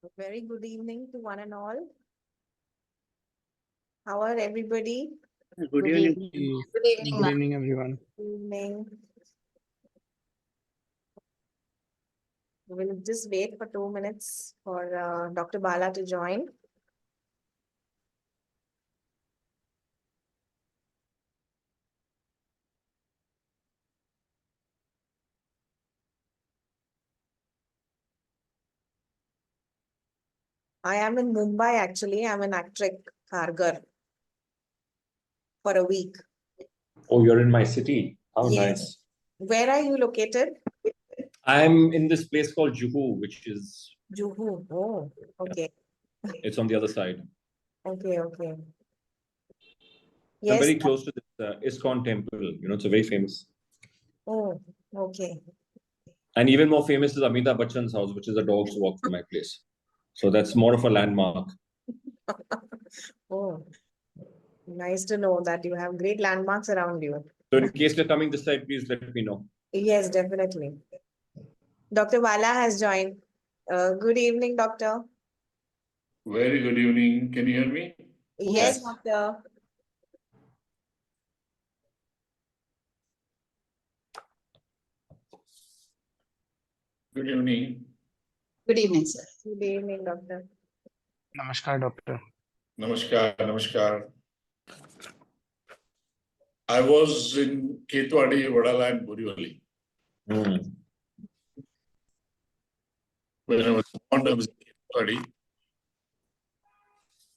A very good evening to one and all. How are everybody? Good evening. Good evening, Good evening, everyone. Evening. We'll just wait for 2 minutes for Dr. Bala to join. I am in Mumbai actually. I'm in Actric, Kharghar for a week. Oh, you're in my city. How Yes. nice. Where are you located? I'm in this place called Juhu, which is, Juhu. Oh, okay. it's on the other side. Okay, okay. I'm Yes. very close to this ISKCON temple. It's a very famous. Oh, okay. And even more famous is Amitabh Bachchan's house, which is a dog's walk from my place. So that's more of a landmark. Oh, nice to know that you have great landmarks around you. So in case you're coming this side, please let me know. Yes, definitely. Dr. Bala has joined. Good evening, doctor. Very good evening. Can you hear me? Yes, Yes. doctor. Good evening. Good evening, sir. Good evening, doctor. Namaskar, doctor. Namaskar. Namaskar. I was in Ketwadi, Vadala, and Borivali. When I was born, I was in Ketwadi.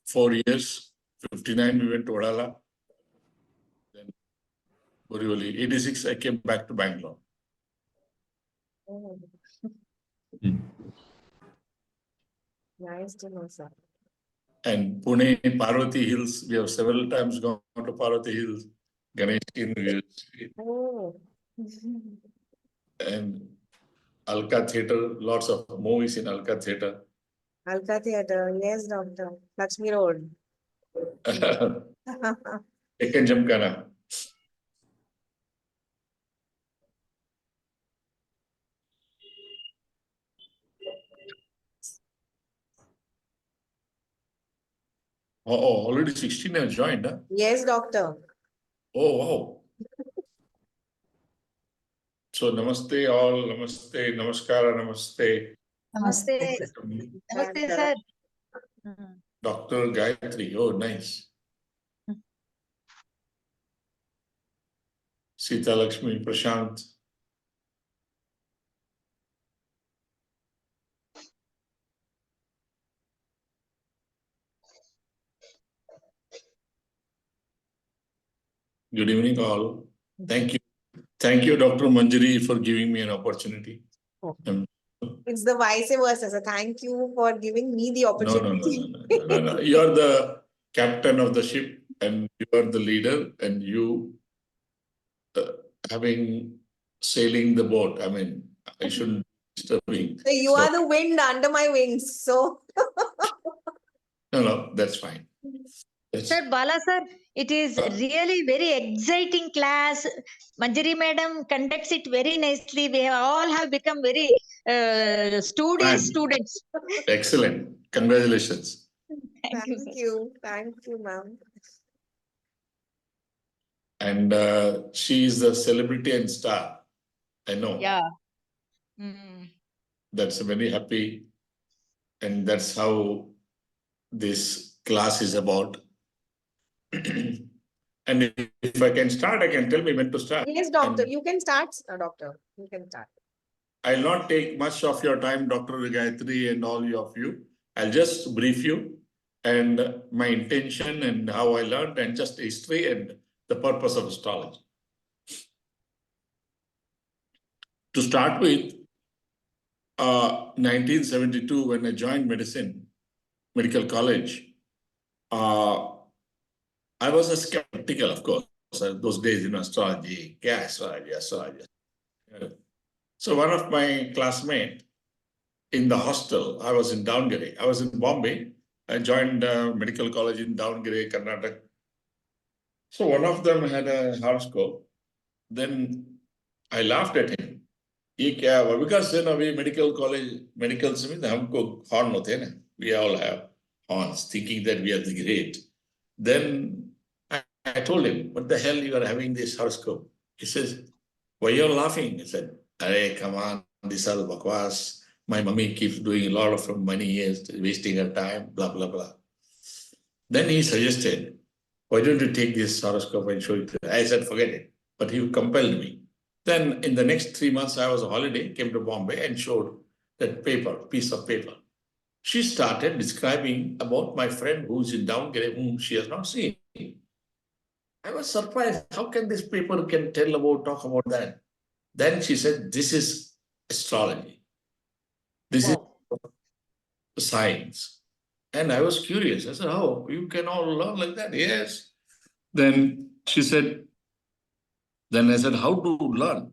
4 years. 59, we went to Vadala. Then Borivali. 86, I came back to Bangalore. Oh. Hmm. Nice to know, sir. And Pune, Parvati Hills, we have several times gone to Parvati Hills, Ganesh University, Oh. and Alka Theatre, lots of movies in Alka Theatre. Alka Theatre. Yes, doctor. Lakshmi Road. Deccan Gymkhana. Oh, already 16 have joined, huh? Yes, doctor. Oh, wow. So, namaste all, namaste, namaskara, namaste. Namaste. Namaste, sir. Dr. Gayatri, oh, nice. Sita Lakshmi, Prashant. Good evening, all. Thank you. Thank you, Dr. Manjari, for giving me an opportunity. Oh. Um, It's the vice versa. So thank you for giving me the No, opportunity. no. You're the captain of the ship and you are the leader and you having sailing the boat. I mean, I shouldn't be disturbing. So you are the wind under my wings. So No, that's fine. Sir, Bala sir, it is really very exciting class. Manjari madam conducts it very nicely. We all have become very studious students. Excellent. Congratulations. Thank you, sir. Thank you, ma'am. And she is the celebrity and star. I know. Yeah. Mm. That's very happy. And that's how this class is about. And if I can start, I can tell me when to start. Yes, doctor. And You can start, doctor. You can start. I'll not take much of your time, Dr. Gayatri and all of you. I'll just brief you and my intention and how I learned and just history and the purpose of astrology. To start with, 1972, when I joined medical college, I was a skeptical, of course. Those days in astrology, astrology. So one of my classmates in the hostel, I was in Davangere. I was in Bombay. I joined medical college in Davangere, Karnataka. So one of them had a horoscope. Then I laughed at him. ये क्या हुआ? Because we medical college, medicals में हमको horn होते हैं ना. We all have horns, thinking that we are the great. Then I told him, what the hell you are having this horoscope? He says, why you're laughing? I said, Arey, come on, this is bakwas. My mummy keeps doing a lot of for many years, wasting her time, blah, blah, blah. Then he suggested, why don't you take this horoscope and show it to her? I said, forget it. But he compelled me. Then in the next 3 months, I was on holiday, came to Bombay and showed that piece of paper. She started describing about my friend who's in downgrade, whom she has not seen. I was surprised. How can this paper can talk about that? Then she said, this is astrology. This is science. And I was curious. I said, oh, you can all learn like that? Yes. Then she said, then I said, how to learn?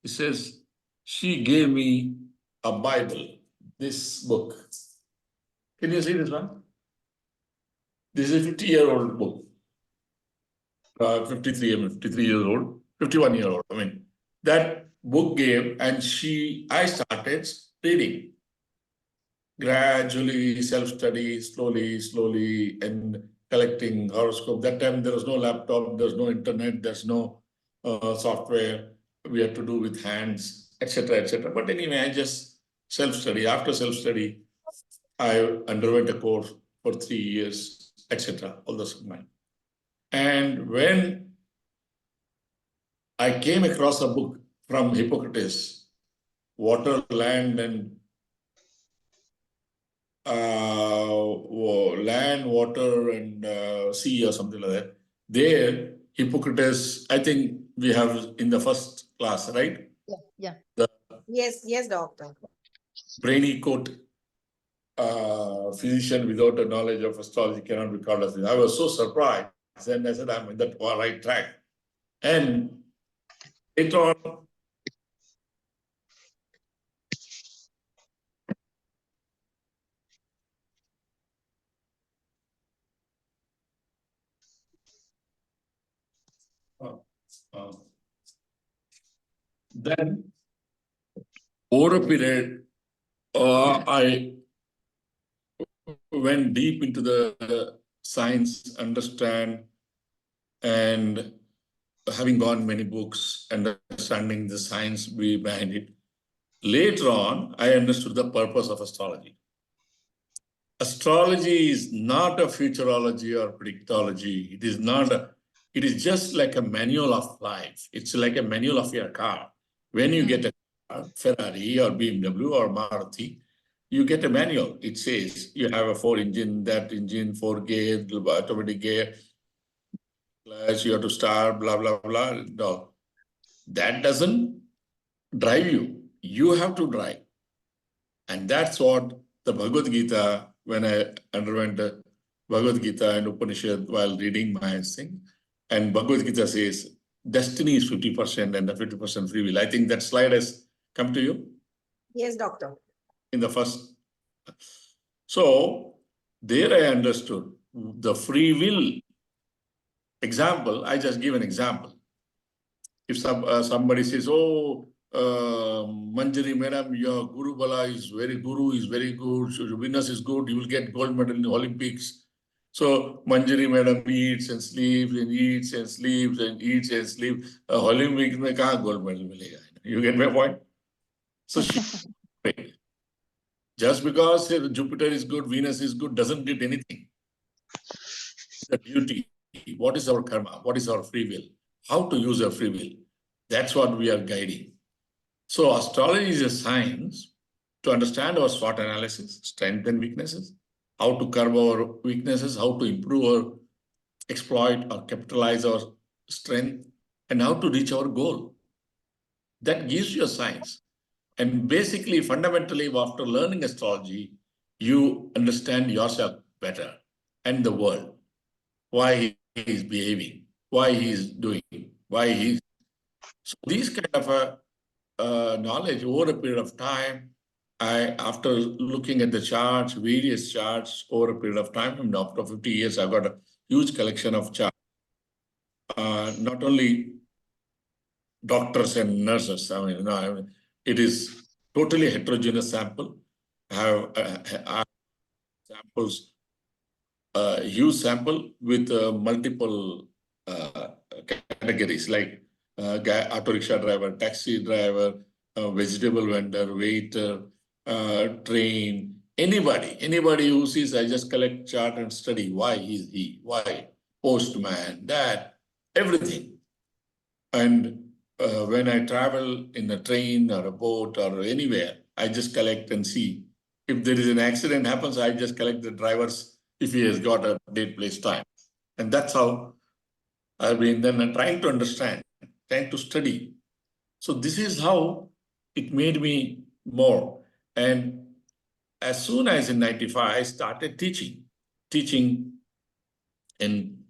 He says, she gave me a Bible, this book. Can you see this one? This is a 50-year-old book. 53 years old, 51 years old. I mean, that book gave, and I started reading. Gradually, self-study, slowly, and collecting horoscope. That time there was no laptop, there's no internet, there's no software. We had to do with hands, etc., etc. But anyway, I just self-study. After self-study, I underwent a course for 3 years, etc. All those of mine. And when I came across a book from Hippocrates, Water, Land, and Land, Water, and Sea, or something like that. There, Hippocrates, I think we have in the first class, right? Yeah. Yes, doctor. Brainy quote, physician without a knowledge of astrology cannot be called as this. I was so surprised. Then I said, I'm in that right track. And later on, then over a period, I went deep into the science, understand, and having gone many books, understanding the science behind it. Later on, I understood the purpose of astrology. Astrology is not a futurology or predictology. It is not it is just like a manual of life. It's like a manual of your car. When you get a car, Ferrari or BMW or Maruti, you get a manual. It says you have a 4-engine, that engine, 4-gear, automatic gear, you have to start, blah, blah, blah. No, that doesn't drive you. You have to drive. And that's what the Bhagavad Gita, when I underwent the Bhagavad Gita and Upanishad while reading my thing, and Bhagavad Gita says, destiny is 50% and the 50% free will. I think that slide has come to you? Yes, doctor. In the first. So there I understood the free will. Example, I just give an example. If somebody says, oh, Manjari, madam, your Guru Bala is very good, so your Venus is good, you will get gold medal in the Olympics. So Manjari, madam, eats and sleeps and eats and sleeps and eats and sleeps. Olympics mein kahan gold medal milega? You get my point? So just because Jupiter is good, Venus is good, doesn't get anything. The duty. What is our karma? What is our free will? How to use our free will? That's what we are guiding. So astrology is a science to understand our SWOT analysis, strengths and weaknesses, how to curb our weaknesses, how to improve or exploit or capitalize our strength, and how to reach our goal. That gives you a science. And basically, fundamentally, after learning astrology, you understand yourself better and the world, why he is behaving, why he is doing, why he is. So these kind of knowledge over a period of time, after looking at the charts, various charts over a period of time, and after 50 years, I've got a huge collection of charts. Not only doctors and nurses, It is totally heterogeneous sample. I have samples, huge sample with multiple categories like auto rickshaw driver, taxi driver, vegetable vendor, waiter, train, anybody who sees, I just collect chart and study why is he, why postman, that, everything. And when I travel in a train or a boat or anywhere, I just collect and see. If there is an accident happens, I just collect the drivers if he has got a date, place, time. And that's how I've been then trying to understand, trying to study. So this is how it made me more. And as soon as in 95, I started teaching. Teaching in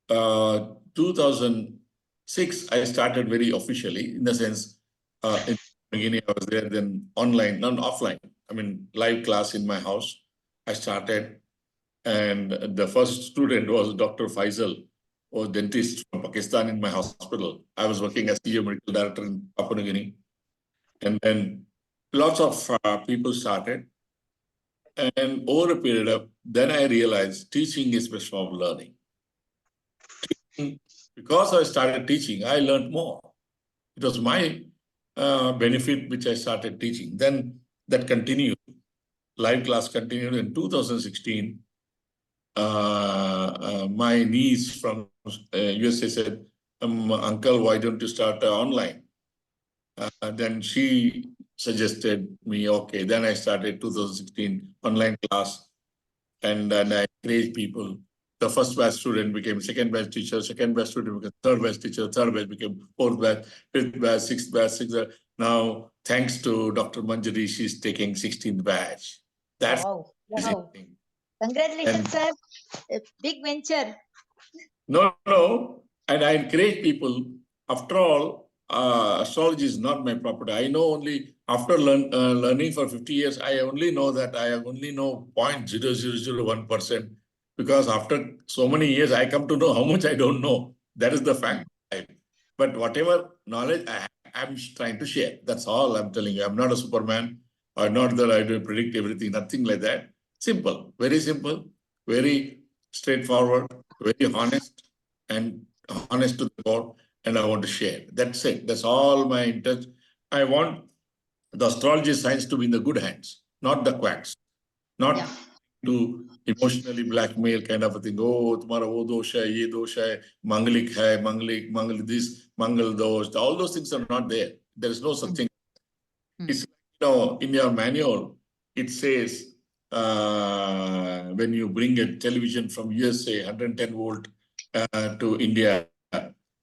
2006, I started very officially, in the sense, in the beginning I was there, then online, not offline. I mean, live class in my house. I started, and the first student was Dr. Faisal, a dentist from Pakistan in my hospital. I was working as CEO medical director in Papua New Guinea. And then lots of people started. And over a period of, then I realized teaching is best form of learning. Because I started teaching, I learned more. It was my benefit which I started teaching. Then that continued. Live class continued in 2016. My niece from USA said, Uncle, why don't you start online? Then she suggested me, okay. Then I started 2016 online class. And then I encouraged people. The first batch student became second batch teacher, second batch student became third batch teacher, third batch became fourth batch, fifth batch, sixth batch, sixth batch. Now, thanks to Dr. Manjari, she's taking 16th batch. That's Wow. amazing Wow. thing. Congratulations, And sir. A big venture. no. And I encourage people, after all, astrology is not my property. I know only after learning for 50 years, I only know that I only know 0.0001%, because after so many years, I come to know how much I don't know. That is the fact. But whatever knowledge I'm trying to share, that's all I'm telling you. I'm not a Superman, or not that I do predict everything, nothing like that. Simple, very straightforward, very honest, and honest to the God, and I want to share. That's it. That's all my interest. I want the astrology science to be in the good hands, not the quacks, not to emotionally blackmail kind of a thing. Oh, tomorrow wo dosh hai, ye dosh hai, manglik this, mangal dosh. All those things are not there. There is no such thing. It's, in your manual, it says, when you bring a television from USA, 110 volt to India,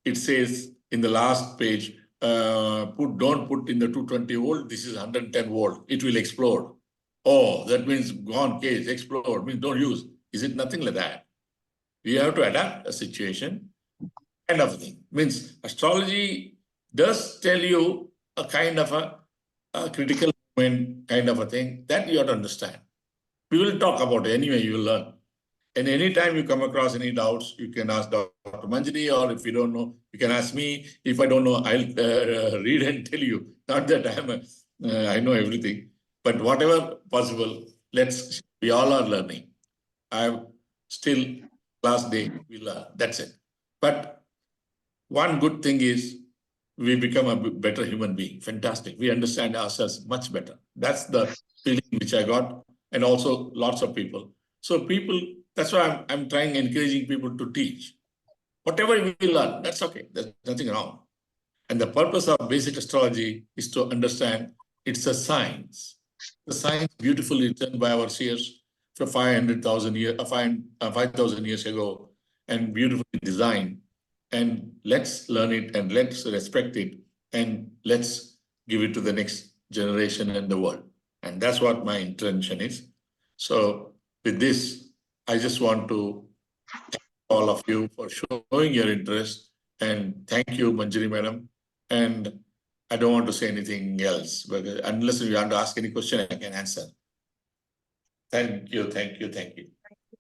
it says in the last page, don't put in the 220 volt, this is 110 volt, it will explode. Oh, that means gone case, explode, means don't use. Is it nothing like that? We have to adapt a situation, kind of thing. Means astrology does tell you a kind of a critical moment kind of a thing that you have to understand. We will talk about it anyway, you will learn. And anytime you come across any doubts, you can ask Dr. Manjari, or if you don't know, you can ask me. If I don't know, I'll read and tell you. Not that I know everything, but whatever possible, we all are learning. I'm still last day, we learn, that's it. But one good thing is we become a better human being. Fantastic. We understand ourselves much better. That's the feeling which I got, and also lots of people. So people, that's why I'm trying, encouraging people to teach. Whatever we learn, that's okay. There's nothing wrong. And the purpose of basic astrology is to understand it's a science. The science beautifully written by our seers for 5,000 years ago, and beautifully designed. And let's learn it, and let's respect it, and let's give it to the next generation and the world. And that's what my intention is. So with this, I just want to thank all of you for showing your interest, and thank you, Manjari Madam. And I don't want to say anything else, but unless you want to ask any question, I can answer. Thank you.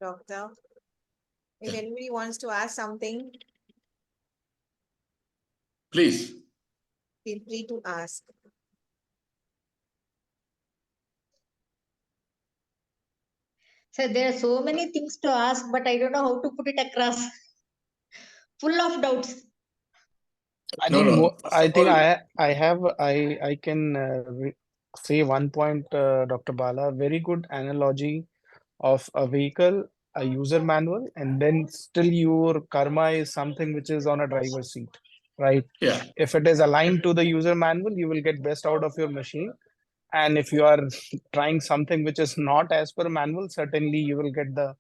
Doctor. If anybody wants to ask something, Please. feel free to ask. So there are so many things to ask, but I don't know how to put it across. Full of doubts. I think I can say one point, Dr. Bala, very good analogy of a vehicle, a user manual, and then still your karma is something which is on a driver's seat, right? Yeah. If it is aligned to the user manual, you will get best out of your machine. And if you are trying something which is not as per manual, certainly you will get the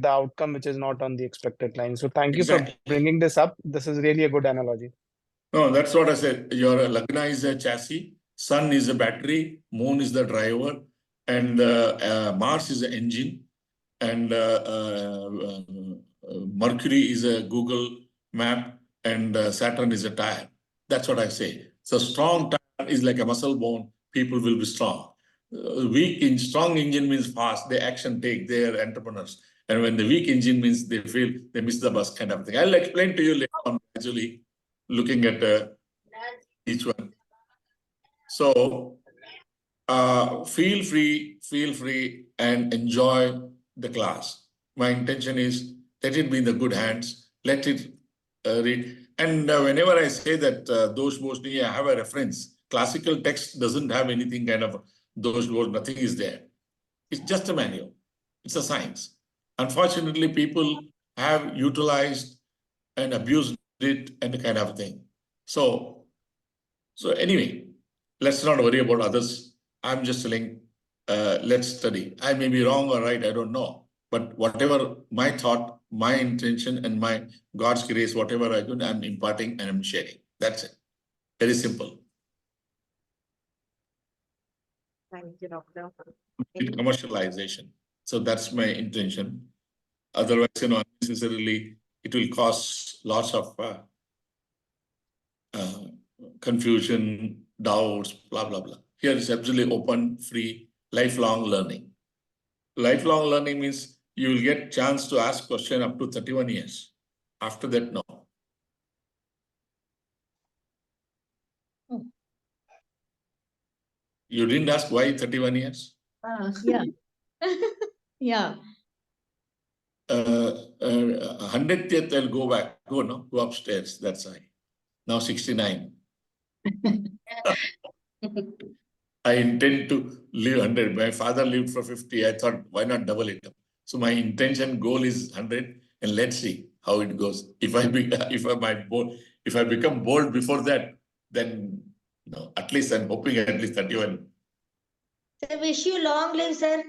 outcome which is not on the expected line. So thank you for Exactly. bringing this up. This is really a good analogy. No, that's what I said. Your Lagna is a chassis, Sun is a battery, Moon is the driver, and Mars is the engine, and Mercury is a Google map, and Saturn is a tire. That's what I say. So strong tire is like a muscle bone. People will be strong. Strong engine means fast. They action take. They are entrepreneurs. And when the weak engine means they feel they miss the bus kind of thing. I'll explain to you later on gradually, looking at each one. So feel free and enjoy the class. My intention is let it be in the good hands. Let it read. And whenever I say that those mostly I have a reference, classical text doesn't have anything kind of those words, nothing is there. It's just a manual. It's a science. Unfortunately, people have utilized and abused it and kind of thing. So anyway, let's not worry about others. I'm just telling, let's study. I may be wrong or right, I don't know. But whatever my thought, my intention, and my God's grace, whatever I do, I'm imparting and I'm sharing. That's it. Very simple. Thank you, doctor. Commercialization. So that's my intention. Otherwise, unnecessarily, it will cause lots of confusion, doubts, blah, blah, blah. Here is absolutely open, free, lifelong learning. Lifelong learning means you will get chance to ask question up to 31 years. After that, no. You didn't ask why 31 years? Yeah. Yeah. 100th, I'll go upstairs. That's why. Now 69. I intend to live 100. My father lived for 50. I thought, why not double it up? So my intention goal is 100, and let's see how it goes. If I become bold before that, then no. At least I'm hoping at least 31. So wish you long live, sir.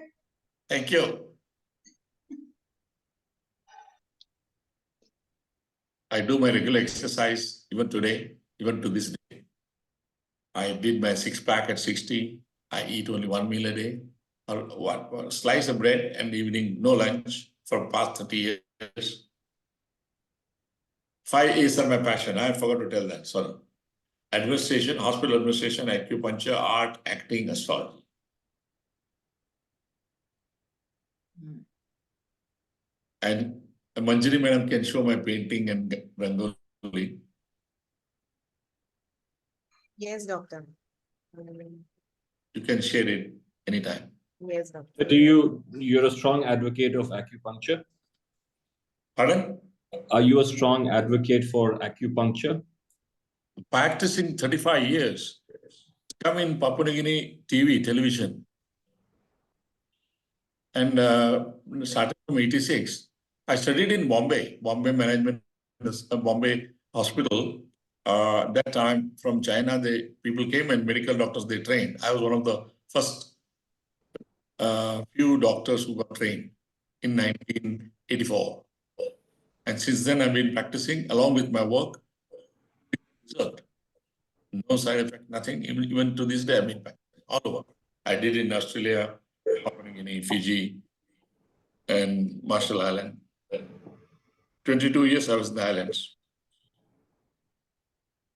Thank you. I do my regular exercise even today, even to this day. I did my 6-pack at 60. I eat only 1 meal a day, or one slice of bread, and evening no lunch for past 30 years. 5 A's are my passion. I forgot to tell that. Sorry. Administration, hospital administration, acupuncture, art, acting, astrology. And Manjari madam can show my painting and rangoli. Yes, doctor. You can share it anytime. Yes, doctor. But you're a strong advocate of acupuncture? Pardon? Are you a strong advocate for acupuncture? Practicing 35 years. Come in Papua New Guinea television. And started from 86. I studied in Bombay Management, Bombay Hospital. That time from China, people came and medical doctors, they trained. I was one of the first few doctors who got trained in 1984. And since then, I've been practicing along with my work. No side effect, nothing. Even to this day, I've been practicing all over. I did in Australia, Papua New Guinea, Fiji, and Marshall Island. 22 years I was in the islands.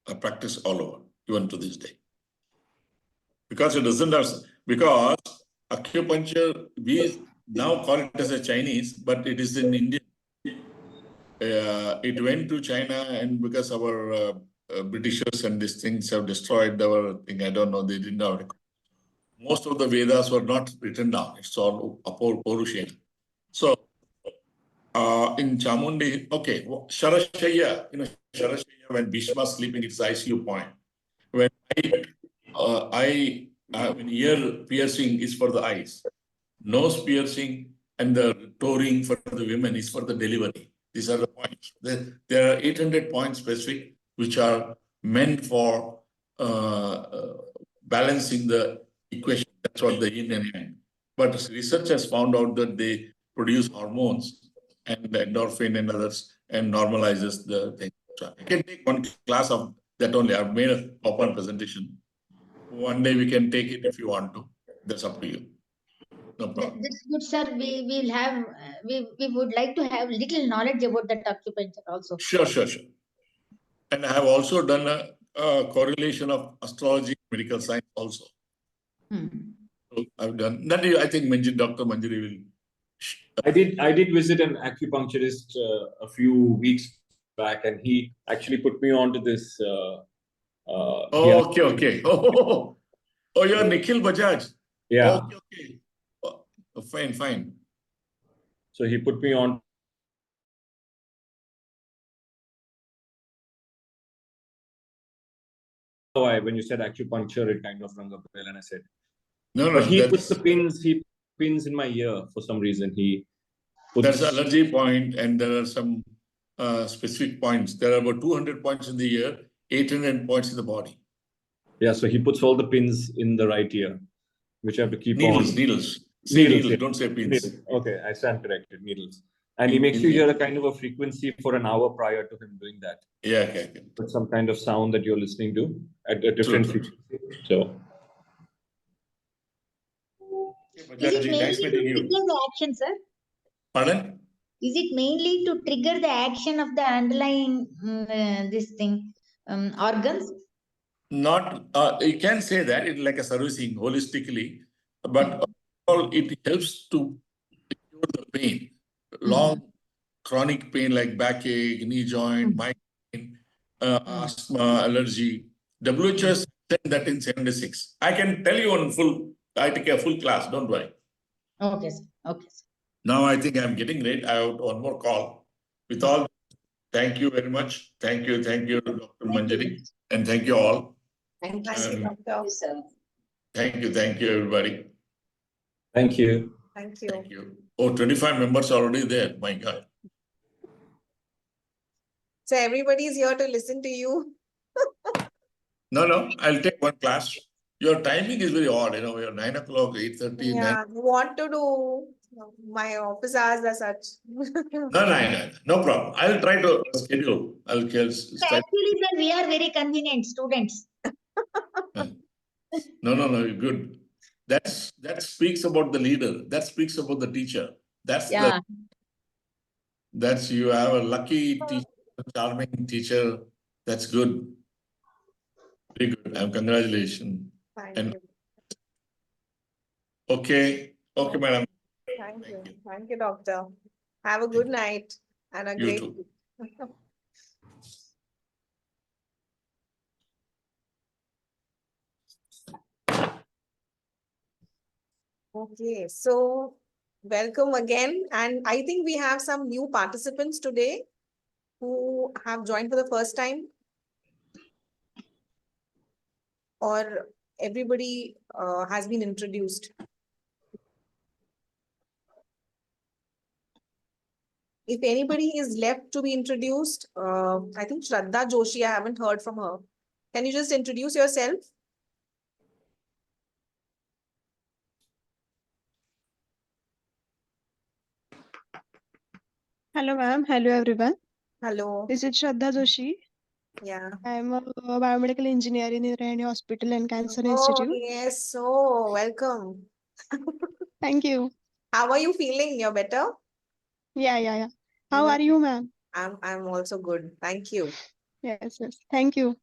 I practice all over, even to this day. Because it doesn't have, because acupuncture, we now call it as a Chinese, but it is in India. It went to China, and because our Britishers and these things have destroyed our thing, I don't know, they didn't have it. most of the Vedas were not written down. It's all Purusha. So in Chamundi, okay, Sharashaya, Sharashaya, when Bhishma is sleeping, it's ICU point. When when ear piercing is for the eyes, nose piercing and the touring for the women is for the delivery. These are the points. There are 800 points specific, which are meant for balancing the equation. That's what the yin and yang. But research has found out that they produce hormones and the endorphin and others and normalizes the thing. So I can take one class of that only. I've made a PowerPoint presentation. One day we can take it if you want to. That's up to you. No problem. That's good, sir. We will have, we would like to have little knowledge about that acupuncture also. Sure. And I have also done a correlation of astrology and medical science also. So I've done that. I think Dr. Manjari will. I did visit an acupuncturist a few weeks back, and he actually put me onto this. Okay. Oh, you're Nikhil Bajaj. Yeah. Okay. Oh, fine. So he put me on. When you said acupuncture, it kind of rang a bell, and I said, No. But he puts the pins. He pins in my ear for some reason. He puts. There's an allergy point, and there are some specific points. There are about 200 points in the ear, 800 points in the body. Yeah, so he puts all the pins in the right ear, which I have to keep Needles. Say needles, yeah. don't say pins. Needles. Okay, I stand corrected. Needles. And he makes you hear a kind of a frequency for an hour prior to him doing that. Yeah, okay. With some kind of sound that you're listening to at a different frequency. So. Is it mainly Nice to meeting you. trigger the action, sir? Pardon? Is it mainly to trigger the action of the underlying organs? Not, you can say that it's like a servicing holistically, but overall it helps to cure the pain. Long chronic pain like backache, knee joint, migraine, asthma, allergy. WHO has said that in 76. I can tell you on full, I take a full class, don't worry. Okay, sir. Now I think I'm getting late. I have one more call. With all, thank you very much. Thank you, Dr. Manjari. And thank you all. Thank you, Doctor. Thank you, everybody. Thank you. Thank you. Thank you. Oh, 25 members are already there. My God. So everybody is here to listen to you. No. I'll take one class. Your timing is very odd. You're 9 o'clock, 8:30. Yeah, what to do? My office hours are such. No problem. I'll try to schedule. Actually, sir, we are very convenient students. No, good. That speaks about the leader. That speaks about the teacher. That's you have a lucky teacher, charming teacher. That's good. Very good. Congratulations. Thank you. Okay, madam. Thank you, Doctor. Have a good night and a You great too. week. Okay, so welcome again. And I think we have some new participants today who have joined for the first time. Or everybody has been introduced. If anybody is left to be introduced, I think Shraddha Joshi, I haven't heard from her. Can you just introduce yourself? Hello, ma'am. Hello, everyone. Hello. This is Shraddha Joshi. Yeah. I'm a biomedical engineer in Irani Hospital and Cancer Oh, Institute. yes. So welcome. Thank you. How are you feeling? You're better? Yeah. How are you, ma'am? I'm also good. Thank you. Yes. Thank you.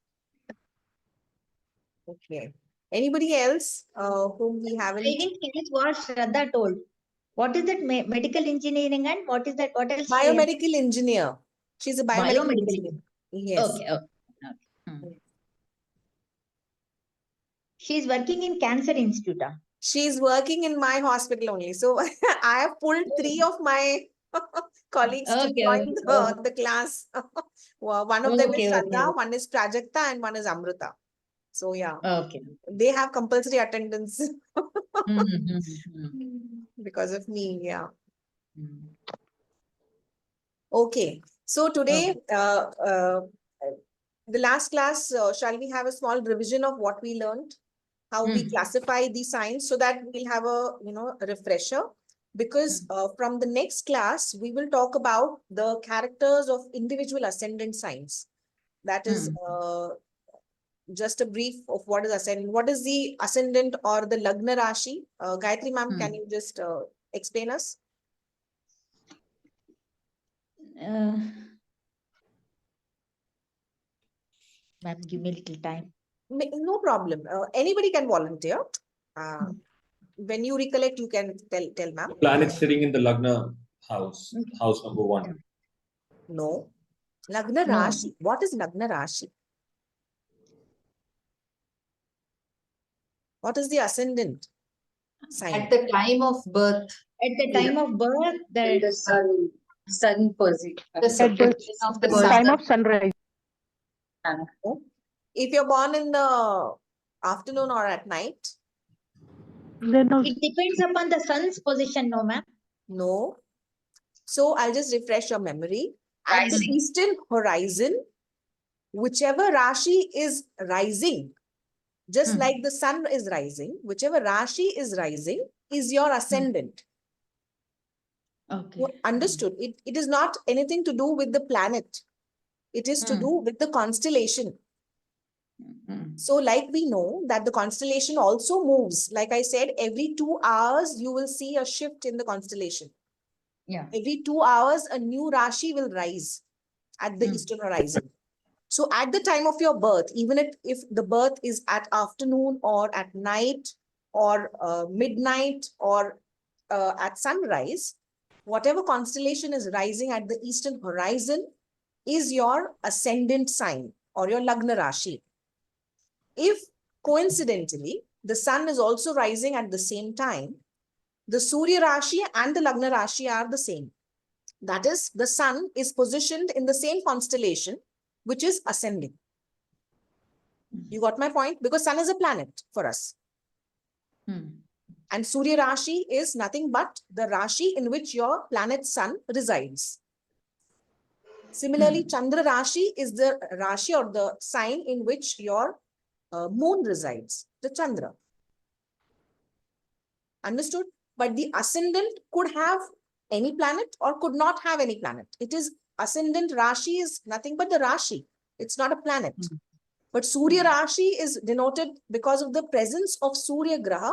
Okay. Anybody else whom we haven't? I didn't finish what Shraddha told. What is that medical engineering and what is that? What else? Biomedical engineer. She's a biomedical engineer. Yes. Okay. She is working in Cancer Institute. She's working in my hospital only. So I have pulled 3 of my colleagues to Okay, join okay, the class. Well, one of them is okay, Shraddha, okay, one is Prajakta, and one is Amrita. So yeah, okay. they have compulsory attendance Mm-hmm. because of me. Yeah. Mm. Okay. So today, Okay. the last class, shall we have a small revision of what we learned? How we Mm. classify the signs so that we'll have a, a refresher. Because from the next class, we will talk about the characters of individual ascendant signs. That is just a brief of what is ascendant. What is the ascendant or the Lagna Rashi? Gayatri ma'am, can you just explain us? Uh, Ma'am, give me a little time. No problem. Anybody can volunteer. Uh, when you recollect, you can tell ma'am. The planet sitting in the Lagna house, house number 1. No. Lagna No. Rashi. What is Lagna Rashi? What is the ascendant sign? At the time of birth, At the time of birth, the that sun position, the At the position of the time sun. of sunrise. If you're born in the afternoon or at night, Then also, it depends upon the sun's position, no, ma'am. no. So I'll just refresh your memory. At the Rising. eastern horizon, whichever Rashi is rising, just like the sun is rising, whichever Rashi is rising is your ascendant. Okay. You understood? It is not anything to do with the planet. It is to do with the constellation. So like we know that the constellation also moves. Like I said, every 2 hours, you will see a shift in the constellation. Yeah. Every 2 hours, a new Rashi will rise at the eastern horizon. So at the time of your birth, even if the birth is at afternoon or at night or midnight or at sunrise, whatever constellation is rising at the eastern horizon is your ascendant sign or your Lagna Rashi. If coincidentally, the sun is also rising at the same time, the Surya Rashi and the Lagna Rashi are the same. That is, the sun is positioned in the same constellation, which is ascending. You got my point? Because sun is a planet for us. And Surya Rashi is nothing but the Rashi in which your planet sun resides. Similarly, Chandra Rashi is the Rashi or the sign in which your moon resides, the Chandra. Understood? But the ascendant could have any planet or could not have any planet. It is ascendant Rashi is nothing but the Rashi. It's not a planet. But Surya Rashi is denoted because of the presence of Surya Graha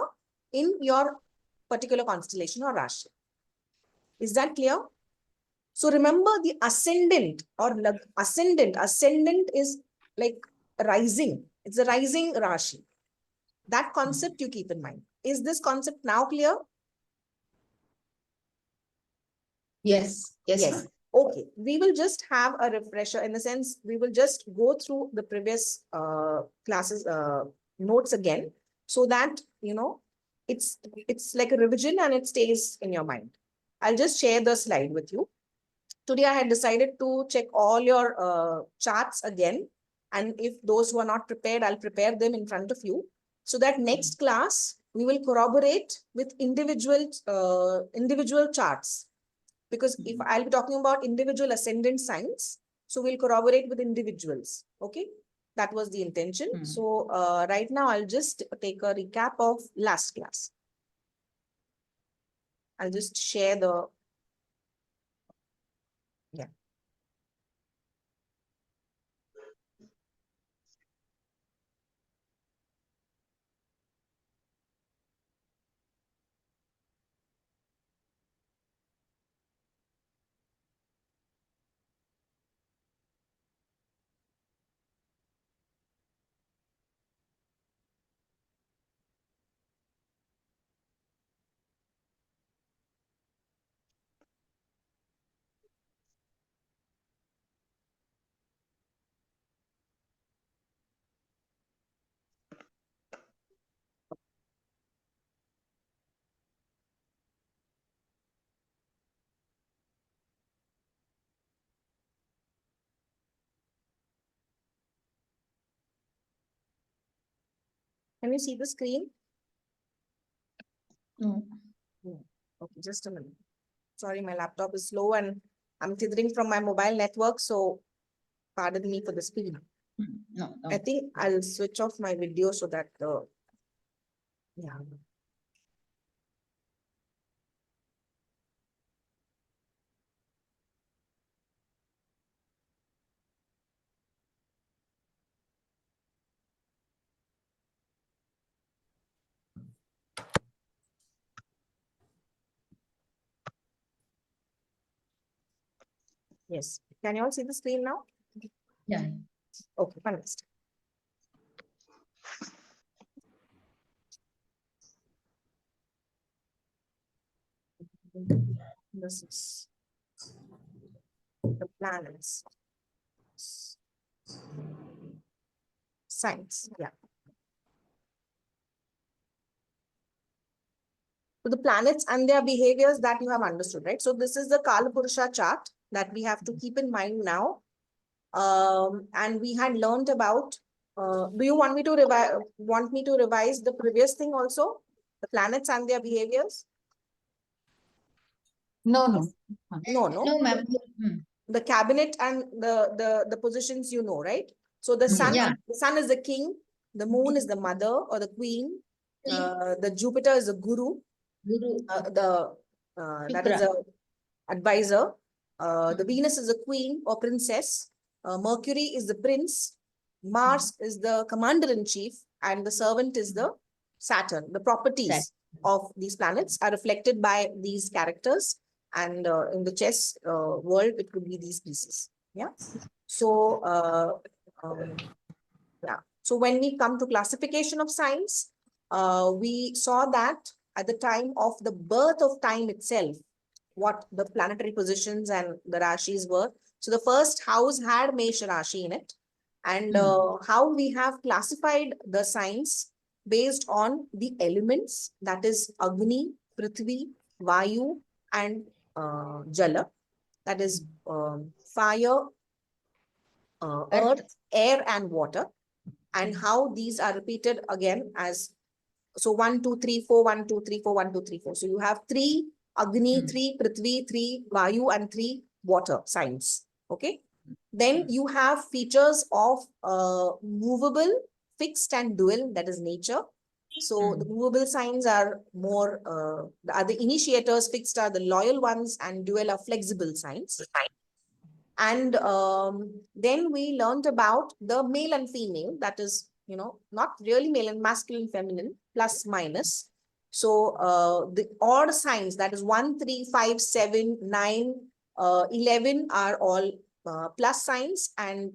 in your particular constellation or Rashi. Is that clear? So remember the ascendant or ascendant is like rising. It's a rising Rashi. That concept you keep in mind. Is this concept now clear? Yes, yes, Yes. ma'am. Okay. We will just have a refresher in the sense we will just go through the previous classes notes again so that it's like a revision and it stays in your mind. I'll just share the slide with you. Today I had decided to check all your charts again, and if those who are not prepared, I'll prepare them in front of you so that next class we will corroborate with individual charts. Because if I'll be talking about individual ascendant signs, so we'll corroborate with individuals. Okay, that was the intention. So right now I'll just take a recap of last class. I'll just share the, yeah. Can you see the screen? No. Okay, just a minute. Sorry, my laptop is slow and I'm tethering from my mobile network, so pardon me for the speed. No. I think I'll switch off my video so that yeah. Yes. Can you all see the screen now? Yeah. Okay, fantastic. This is the planets. Science, yeah. So the planets and their behaviors that you have understood, right? So this is the Kala Purusha chart that we have to keep in mind now. And we had learned about, do you want me to revise the previous thing also? The planets and their behaviors? No, no. No. No, ma'am. The cabinet and the positions you know, right? So the sun, Yeah. the sun is the king, the moon is the mother or the queen, the Jupiter is the guru, Guru. that is Shukra. a advisor, the Venus is the queen or princess, Mercury is the prince, Mars is the commander-in-chief, and the servant is the Saturn. The properties of these planets are reflected by these characters, and in the chess world, it could be these pieces. Yeah. So, yeah. So when we come to classification of signs, we saw that at the time of the birth of time itself, what the planetary positions and the rashis were. So the first house had Mesh Rashi in it, and how we have classified the signs based on the elements, that is Agni, Prithvi, Vayu, and Jala, that is fire, earth, air, and water, and how these are repeated again as, so 1, 2, 3, 4, 1, 2, 3, 4, 1, 2, 3, 4. So you have 3 Agni, 3 Prithvi, 3 Vayu, and 3 water signs. Okay. Then you have features of movable, fixed, and dual, that is nature. So the movable signs are more, the initiators, fixed are the loyal ones, and dual are flexible signs. And then we learned about the male and female, that is, not really male and masculine, feminine, plus, minus. So the odd signs, that is 1, 3, 5, 7, 9, 11 are all plus signs, and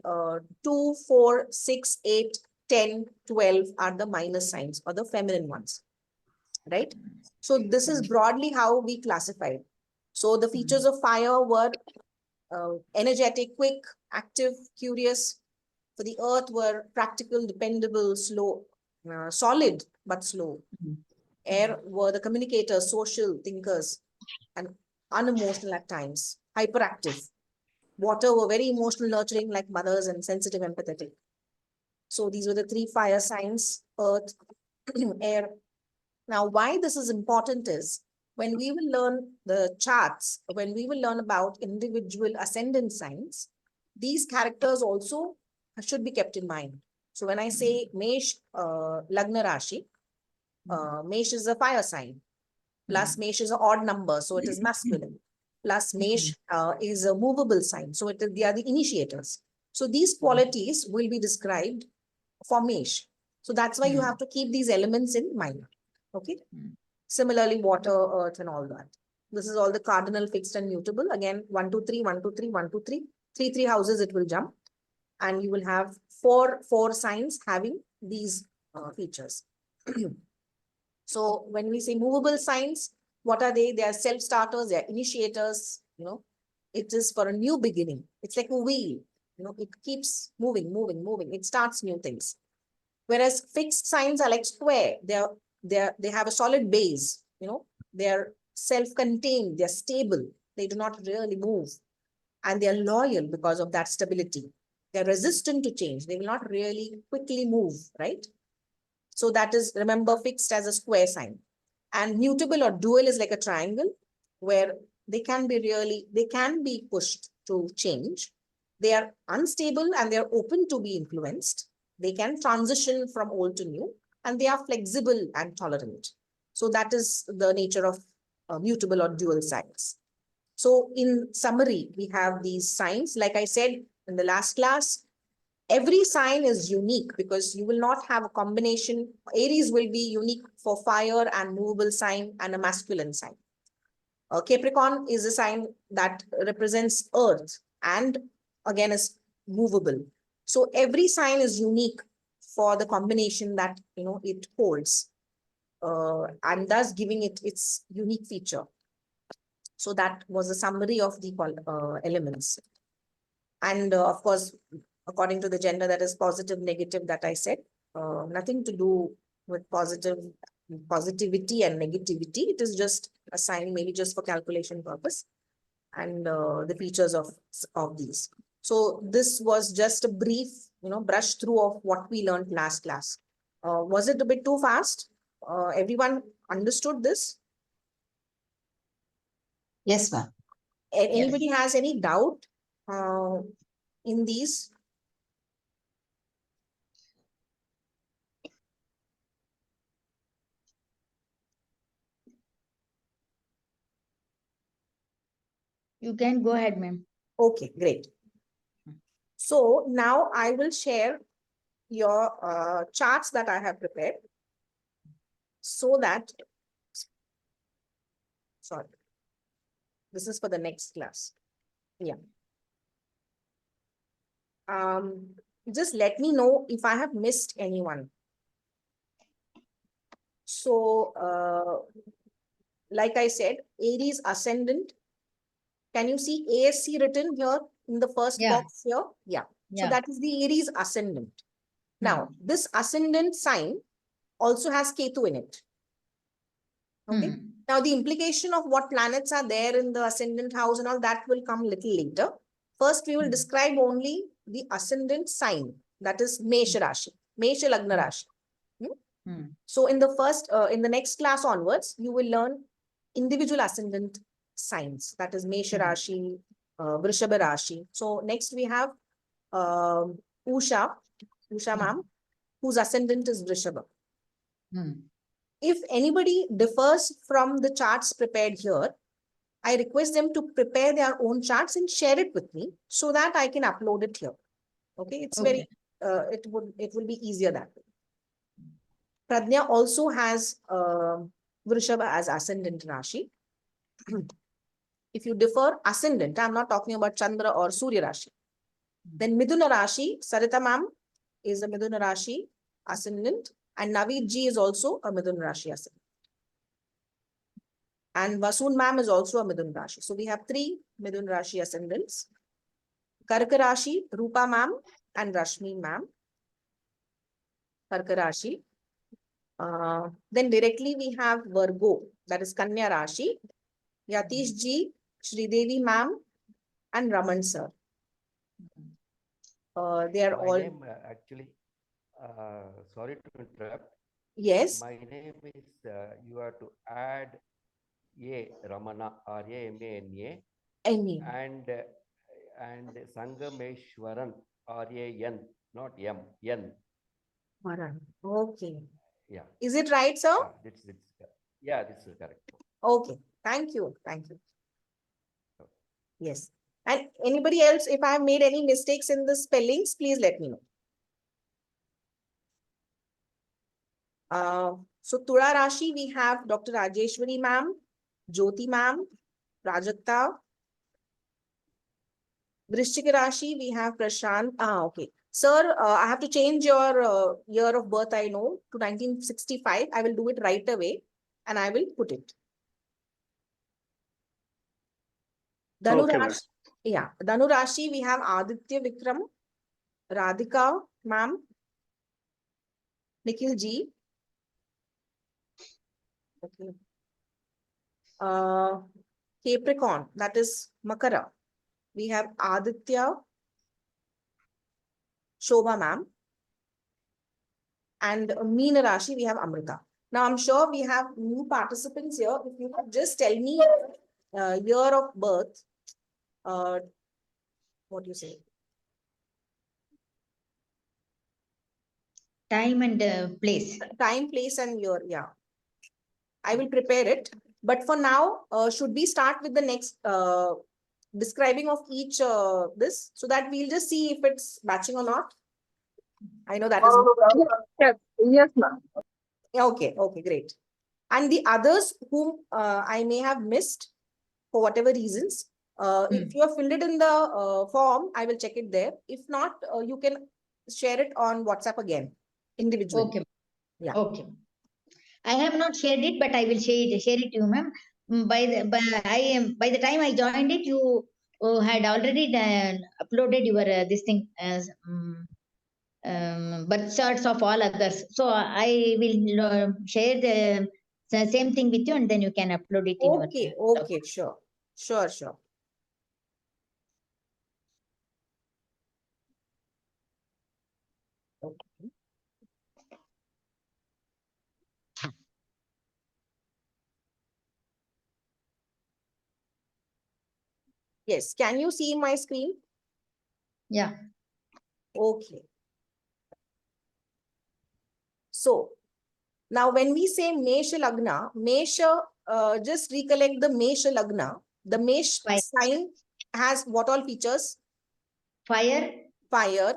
2, 4, 6, 8, 10, 12 are the minus signs or the feminine ones, right? So this is broadly how we classified. So the features of fire were energetic, quick, active, curious. For the earth were practical, dependable, slow, solid, but slow. Air were the communicators, social thinkers, and unemotional at times, hyperactive. Water were very emotional, nurturing, like mothers, and sensitive, empathetic. So these were the 3 fire signs: earth, air. Now, why this is important is, when we will learn the charts, when we will learn about individual ascendant signs, these characters also should be kept in mind. So when I say Mesh Lagna Rashi, Mesh is a fire sign, plus Mesh is an odd number, so it is masculine, plus Mesh is a movable sign, so they are the initiators. So these qualities will be described for Mesh. So that's why you have to keep these elements in mind. Okay. Similarly, water, earth, and all that. This is all the cardinal, fixed, and mutable. Again, 1, 2, 3, 1, 2, 3, 1, 2, 3. 3, 3 houses it will jump. And you will have four signs having these features. So when we say movable signs, what are they? They are self-starters, they are initiators, it is for a new beginning. It's like a wheel, it keeps moving. It starts new things. Whereas fixed signs are like square. They have a solid base, they're self-contained, they're stable, they do not really move. And they're loyal because of that stability. They're resistant to change. They will not really quickly move, right? So that is, remember, fixed as a square sign. And mutable or dual is like a triangle where they can be pushed to change. They are unstable and they are open to be influenced. They can transition from old to new, and they are flexible and tolerant. So that is the nature of mutable or dual signs. So in summary, we have these signs. Like I said in the last class, every sign is unique because you will not have a combination. Aries will be unique for fire and movable sign and a masculine sign. Capricorn is a sign that represents earth and again is movable. So every sign is unique for the combination that it holds, and thus giving it its unique feature. So that was a summary of the elements. And of course, according to the gender, that is positive, negative that I said, nothing to do with positivity and negativity. It is just a sign, maybe just for calculation purpose, and the features of these. So this was just a brief, brush through of what we learned last class. Was it a bit too fast? Everyone understood this? Yes, ma'am. Anybody has any doubt in these? You can go ahead, ma'am. Okay, great. So now I will share your charts that I have prepared so that, sorry, this is for the next class. Yeah. Just let me know if I have missed anyone. So, like I said, Aries ascendant. Can you see ASC written here in the first box here? Yeah. So that is the Aries ascendant. Now, this ascendant sign also has Ketu in it. Okay. Now, the implication of what planets are there in the ascendant house and all that will come a little later. First, we will describe only the ascendant sign, that is Mesha Rashi, Mesha Lagna Rashi. So in the next class onwards, you will learn individual ascendant signs, that is Mesha Rashi, Vrishabha Rashi. So next we have Usha ma'am, whose ascendant is Vrishabha. If anybody differs from the charts prepared here, I request them to prepare their own charts and share it with me so that I can upload it here. Okay, it's very, it will be easier that way. Pradnya also has Vrishabha as ascendant Rashi. If you differ ascendant, I'm not talking about Chandra or Surya Rashi. Then Midhuna Rashi, Sarita ma'am is a Midhuna Rashi ascendant, and Naveed ji is also a Midhuna Rashi ascendant. And Vasoon ma'am is also a Midhuna Rashi. So we have 3 Midhuna Rashi ascendants. Karka Rashi, Rupa ma'am and Rashmi ma'am. Karka Rashi. Then directly we have Virgo, that is Kanya Rashi. Yatish ji, Sridevi ma'am and Raman sir. They are all... name, actually, sorry to interrupt. Yes. My name is, you have to add A, Ramana, R-A-M-A-N-A. And Sangameshwaran, R-A-N, not M, N. Okay. Yeah. Is it right, sir? Yeah, this is correct. Okay. Thank you. Thank you. Yes. And anybody else, if I have made any mistakes in the spellings, please let me know. So Tura Rashi, we have Dr. Rajeshwari ma'am, Jyoti ma'am, Prajakta. Vrishchika Rashi, we have Prashant. Okay. Sir, I have to change your year of birth, I know, to 1965. I will do it right away and I will put it. Dhanu Rashi, yeah. Dhanu Rashi, we have Aditya Vikram, Radhika ma'am, Nikhil ji. Okay. Capricorn, that is Makara. We have Aditya, Shobha ma'am. and Meena Rashi, we have Amrita. Now, I'm sure we have new participants here. If you could just tell me year of birth, what do you say? Time and place. Time, place, and year. Yeah. I will prepare it. But for now, should we start with the next describing of each this so that we'll just see if it's matching or not? I know that is. Yes, ma'am. Okay, okay, great. And the others whom I may have missed for whatever reasons, if you have filled it in the form, I will check it there. If not, you can share it on WhatsApp again, individually. Okay. Yeah. Okay. I have not shared it, but I will share it to you, ma'am. By the time I joined it, you had already uploaded your this thing as birth charts of all others. So I will share the same thing with you, and then you can upload it in your. Okay, okay, sure, sure, sure. Okay. Yes, can you see my screen? Yeah. Okay. So now when we say Mesha Lagna, Mesha, just recollect the Mesha Lagna. The Mesh Fire. sign has what all features? Fire, Fire,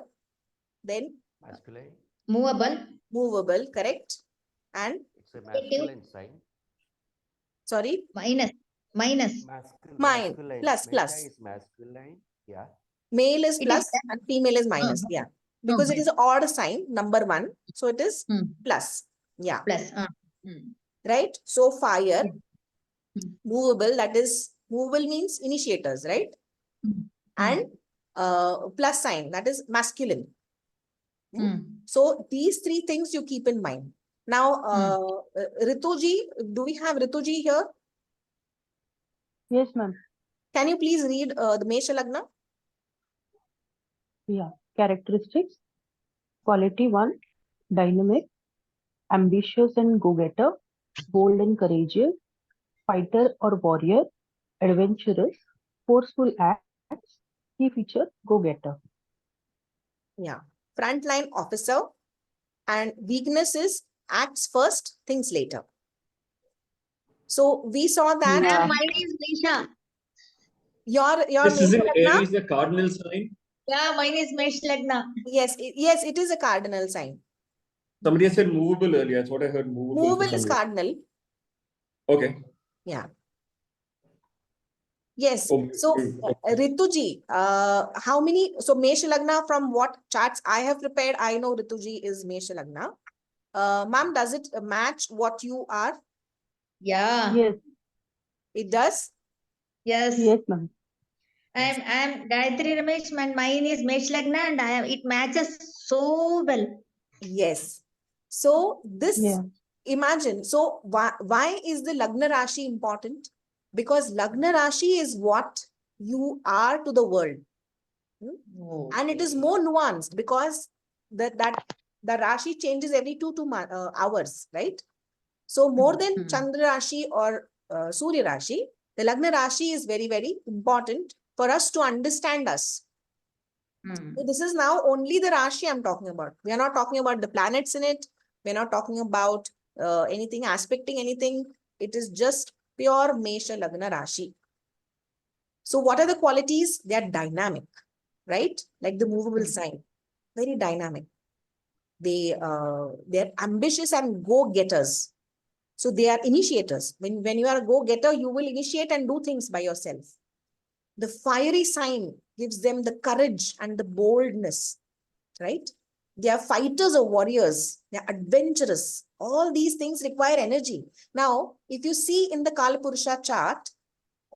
then Masculine. movable, movable, correct? And It's a masculine sign. sorry, minus. Masculine. plus, Mesha plus. is masculine. Yeah. Male is It plus is and female is minus. Yeah, because it is odd sign, number 1. So it is plus. Yeah, plus. right? So fire, Mm. movable, that is movable means initiators, right? And plus sign, that is masculine. So these 3 things you keep in mind. Now, Rituji, do we have Rituji here? Yes, ma'am. Can you please read the Mesha Lagna? Yeah. Characteristics. Quality 1, dynamic, ambitious and go-getter, bold and courageous, fighter or warrior, adventurous, forceful acts, key feature, go-getter. Yeah. Frontline officer, and weakness is acts first, things later. So we saw that Yeah. Mine is Mesha. your This isn't Mesha Lagna, Aries the cardinal sign? Yeah, mine is Mesh Lagna. yes, yes, it is a cardinal sign. Somebody has said movable earlier. I thought I heard movable. for Movable some is reason. cardinal. Okay. Yeah. Yes. Oh, So Rituji, how many? So Mesha Lagna, from what charts I have prepared, I know Rituji is Mesha Lagna. Ma'am, does it match what you are? Yeah. Yes. It does. Yes. Yes, ma'am. I'm Gayatri Ramesh, and mine is Mesh Lagna, and it matches so well. Yes. So this, Yeah. imagine, so why is the Lagna Rashi important? Because Lagna Rashi is what you are to the world. And it is more nuanced because the Rashi changes every 2 hours, right? So more than Chandra Rashi or Surya Rashi, the Lagna Rashi is very, very important for us to understand us. So this is now only the Rashi I'm talking about. We are not talking about the planets in it. We're not talking about anything aspecting anything. It is just pure Mesha Lagna Rashi. So what are the qualities? They are dynamic, right? Like the movable sign, very dynamic. They're ambitious and go-getters. So they are initiators. When you are a go-getter, you will initiate and do things by yourself. The fiery sign gives them the courage and the boldness, right? They are fighters or warriors. They are adventurous. All these things require energy. Now, if you see in the Kala Purusha chart,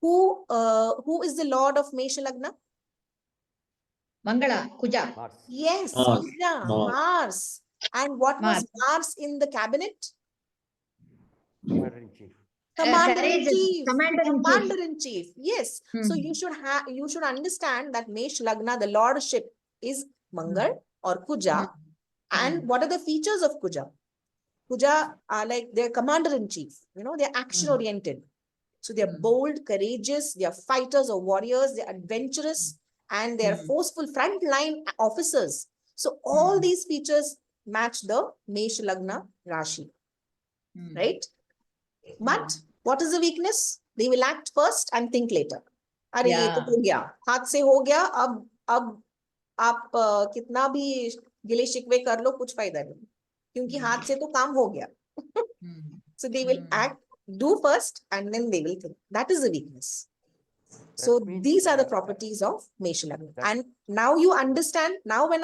who is the lord of Mesha Lagna? Mangala, Kuja. Mars. Yes, Mars. Kuja, Mars. Mars. And what was Mars in the cabinet? Commander in chief. Commander-in-Chief. Commander-in-Chief. Commander-in-Chief. Yes. So you should understand that Mesh Lagna, the lordship, is Mangal or Kuja. And what are the features of Kuja? Kuja are like they're commander-in-chief, they're action-oriented. So they're bold, courageous, they're fighters or warriors, they're adventurous, and they're forceful frontline officers. So all these features match the Mesh Lagna Rashi, right? But what is the weakness? They will act first and think later. अरे ये तो हो गया, हाथ से हो गया, अब आप कितना भी गिले शिकवे कर लो कुछ फायदा नहीं, क्योंकि हाथ से तो काम हो गया. So they will do first and then they will think. That is the weakness. So these are the properties of Mesha Lagna. And now you understand. Now when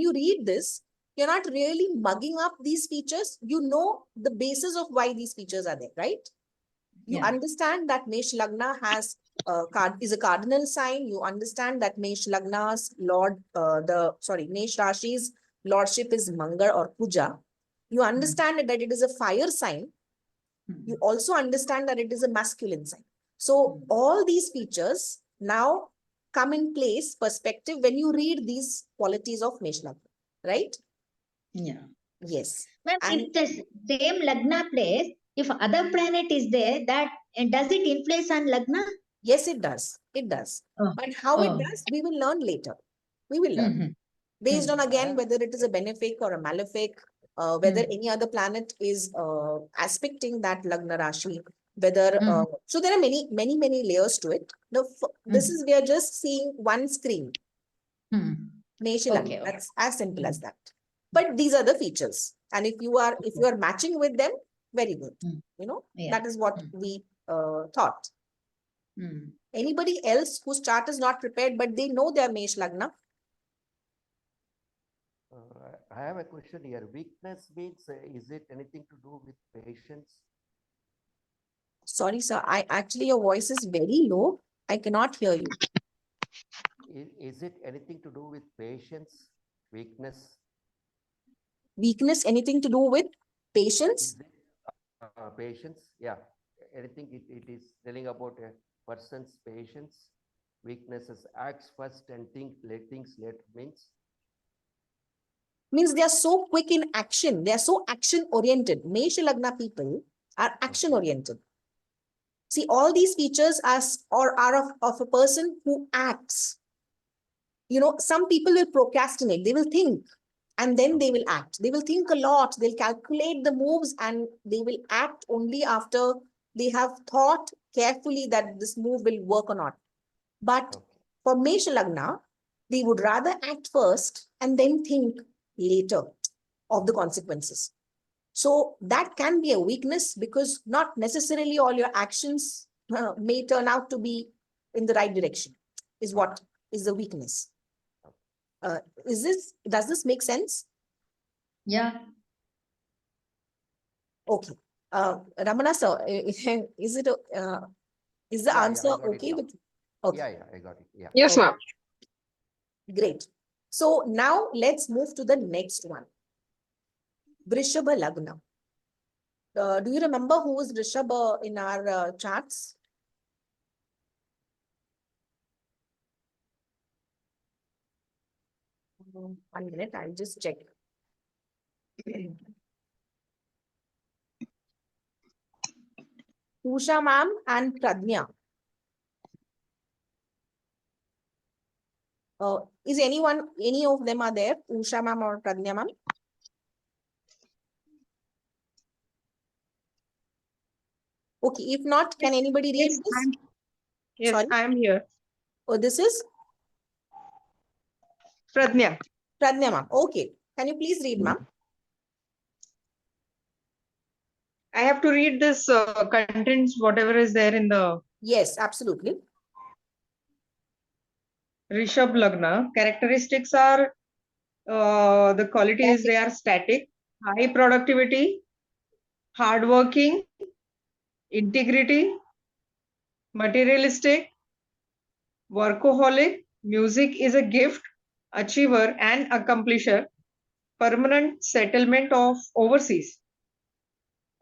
you read this, you're not really mugging up these features. You know the basis of why these features are there, right? You understand that Mesh Lagna is a cardinal sign. You understand that Mesh Lagna's Mesh Rashi's lordship is Mangal or Puja. You understand that it is a fire sign. You also understand that it is a masculine sign. So all these features now come in place, perspective, when you read these qualities of Mesh Lagna, right? Yeah. Yes. Ma'am, if the same Lagna place, if other planet is there, that does it influence on Lagna? Yes, it does. It does. But how it does, we will learn later. We will learn. Based on, again, whether it is a benefic or a malefic, whether any other planet is aspecting that Lagna Rashi, whether, so there are many, many, many layers to it. We are just seeing one screen. Mesh Lagna. That's as simple as that. But these are the features. And if you are matching with them, very good. That is what we thought. Anybody else whose chart is not prepared, but they know their Mesh Lagna? I have a question here. Weakness means, is it anything to do with patience? Sorry, sir. Actually, your voice is very low. I cannot hear you. Is it anything to do with patience, weakness? Weakness, anything to do with patience? Patience, yeah. Anything it is telling about a person's patience. Weaknesses acts first and things later means they are so quick in action. They are so action oriented. Mesh Lagna people are action oriented. See, all these features are of a person who acts. Some people will procrastinate. They will think and then they will act. They will think a lot. They'll calculate the moves and they will act only after they have thought carefully that this move will work or not. But for Mesh Lagna, they would rather act first and then think later of the consequences. So that can be a weakness because not necessarily all your actions may turn out to be in the right direction, is what is the weakness. Does this make sense? Yeah. Okay. Ramana sir, is the answer okay with you? Okay. Yeah, I got it. Yeah. Yes, ma'am. Great. So now let's move to the next one. Vrishabha Lagna. Do you remember who was Vrishabha in our charts? One minute, I'll just check. Usha ma'am and Pradnya. Is any of them are there? Usha ma'am or Pradnya ma'am? Okay, if not, can anybody read this? Yes, Sorry? I am here. Oh, this is? Pradnya. Pradnya ma'am. Okay. Can you please read, ma'am? I have to read this contents, whatever is there in the Yes, absolutely. Rishabh Lagna. Characteristics are the qualities, they are static, high productivity, hardworking, integrity, materialistic, workaholic, music is a gift, achiever and accomplisher, permanent settlement of overseas.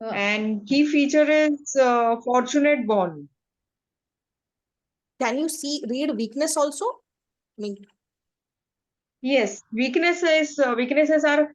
And key feature is fortunate born. Can you read weakness also? Yes, weaknesses are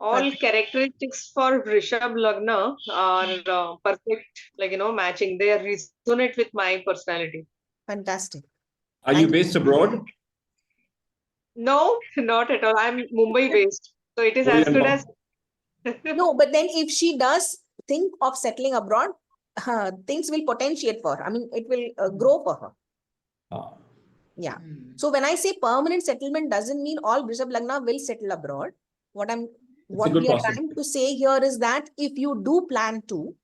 All characteristics for Rishabh Lagna are perfect, matching. They resonate with my personality. Fantastic. Are you based abroad? No, not at all. I'm Mumbai based. So it is Oh, as you're good not. as. No, but then if she does think of settling abroad, things will potentiate for her. I mean, it will grow for her. Ah. Yeah. So when I say permanent settlement doesn't mean all Rishabh Lagna will settle abroad. What good we are possibility. trying to say here is that if you do plan to,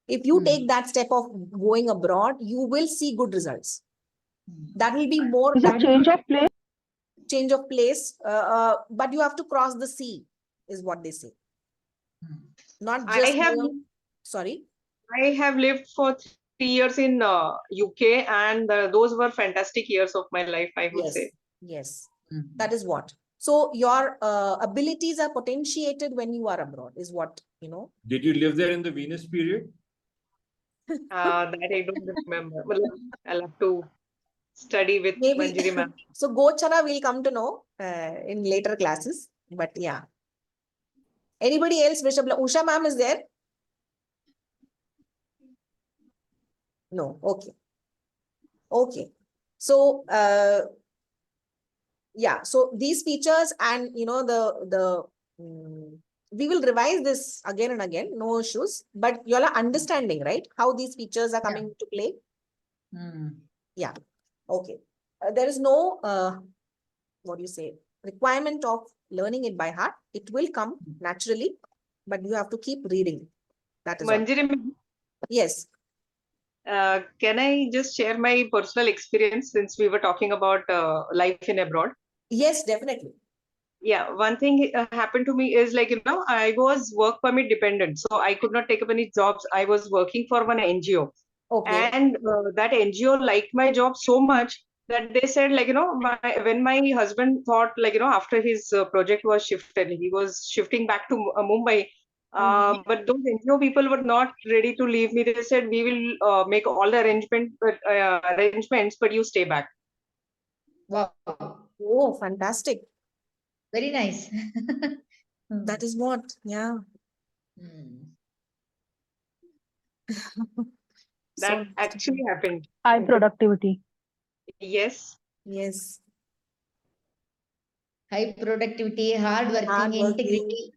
if you take that step of going abroad, you will see good results. That will be more change of place. change of place, but you have to cross the sea, is what they say. Not just sorry. I have lived for 3 years in UK, and those were fantastic years of my life, I would say. Yes. That is what. So your abilities are potentiated when you are abroad, is what, you know. Did you live there in the Venus period? That I don't remember. Well, I'll have to study with Maybe. Manjari ma'am. So Gochara will come to know in later classes. But yeah. Anybody else? Usha ma'am is there? No. Okay. Okay. So yeah. So these features and you know we will revise this again and again. No issues. But you all are understanding, right? How these features are coming into play. Yeah. Okay. There is no what do you say, requirement of learning it by heart. It will come naturally, but you have to keep reading. That is all. Manjari ma'am, Yes. can I just share my personal experience since we were talking about life in abroad? Yes, definitely. Yeah, one thing happened to me is I was work permit dependent, so I could not take up any jobs. I was working for one NGO. Okay. And that NGO liked my job so much that they said, when my husband thought, after his project was shifted, he was shifting back to Mumbai. But those NGO people were not ready to leave me. They said, we will make all the arrangements, but you stay back. Wow. Oh, fantastic. Very nice. That is what, yeah. That actually happened. High productivity. Yes. Yes. High productivity, hard working, integrity.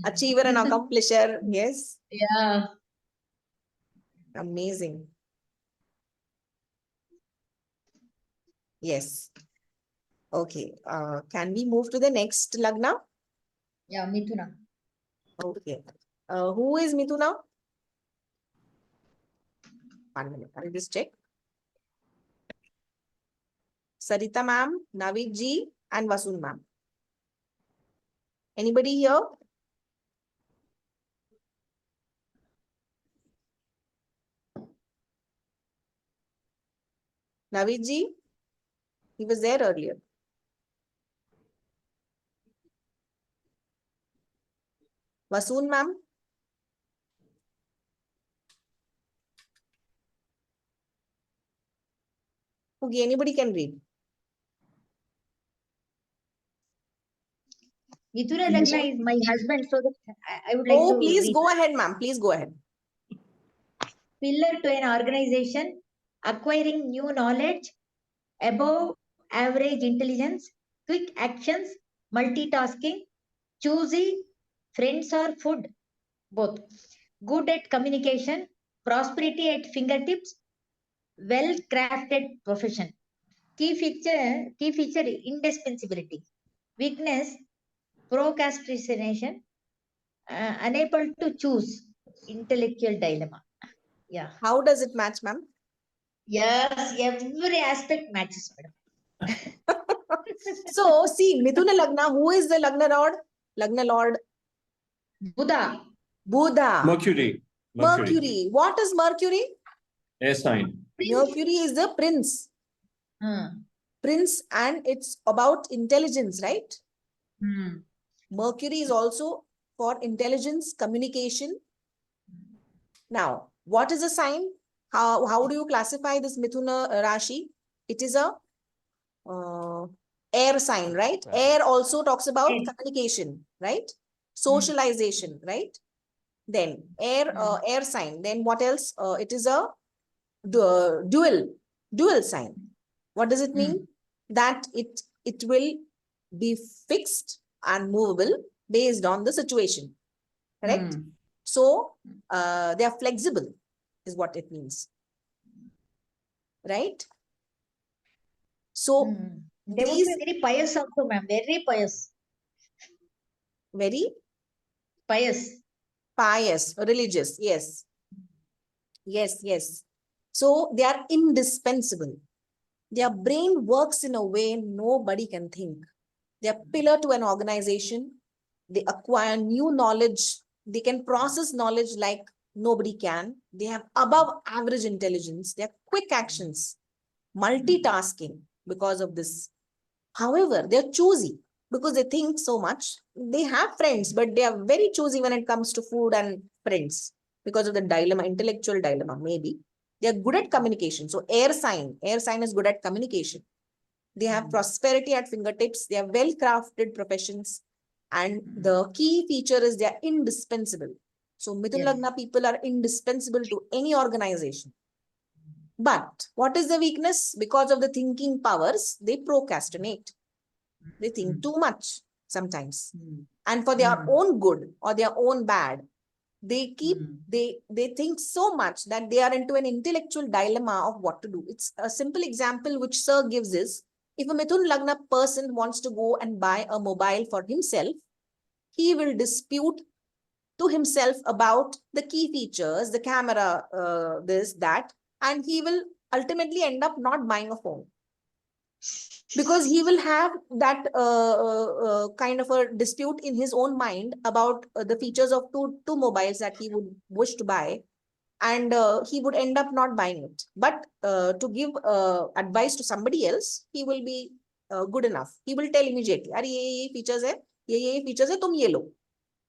Achiever and accomplisher. Yes. Yeah. Amazing. Yes. Okay. Can we move to the next Lagna? Yeah, Mithuna. Okay. Who is Mithuna? 1 minute. I'll just check. Sarita ma'am, Navid ji, and Vasun ma'am. Anybody here? Navid ji? He was there earlier. Vasun ma'am? Okay, anybody can read. Mithuna Lagna is my husband, so I would like to please read. go ahead, ma'am. Please go ahead. Pillar to an organization, acquiring new knowledge, above average intelligence, quick actions, multitasking, choosy, friends or food, both. Good at communication, prosperity at fingertips, well-crafted profession. Key feature indispensability. Weakness, procrastination, unable to choose, intellectual dilemma. Yeah. How does it match, ma'am? Yes, every aspect matches, madam. So, see, Mithuna Lagna, who is the Lagna Lord? Lagna Lord? Buddha. Buddha. Mercury. Mercury. What is Mercury? Air sign. Mercury is the prince. Prince, and it's about intelligence, right? Mercury is also for intelligence, communication. Now, what is a sign? How do you classify this Mithuna Rashi? It is a Air sign, right? Air also talks about Air. communication, right? Socialization, right? Then air sign. Then what else? It is a dual sign. What does it mean? That it will be fixed and movable based on the situation, correct? So they are flexible is what it means, right? So They would these be very pious also, ma'am. Very pious. very Pious. pious, religious, yes. Yes, yes. So they are indispensable. Their brain works in a way nobody can think. They are pillar to an organization. They acquire new knowledge. They can process knowledge like nobody can. They have above average intelligence. They are quick actions, multitasking because of this. However, they're choosy because they think so much. They have friends, but they are very choosy when it comes to food and friends because of the dilemma, intellectual dilemma, maybe. They are good at communication. So air sign is good at communication. They have prosperity at fingertips. They are well-crafted professions. And the key feature is they are indispensable. So Mithun Lagna people are indispensable to any organization. But what is the weakness? Because of the thinking powers, they procrastinate. They think too much sometimes. And for their own good or their own bad, they think so much that they are into an intellectual dilemma of what to do. It's a simple example which Sir gives is, if a Mithun Lagna person wants to go and buy a mobile for himself, he will dispute to himself about the key features, the camera, this, that, and he will ultimately end up not buying a phone. Because he will have that kind of a dispute in his own mind about the features of two mobiles that he would wish to buy, and he would end up not buying it. But to give advice to somebody else, he will be good enough. He will tell immediately, अरे ये features है, ये features है, तुम ये लो.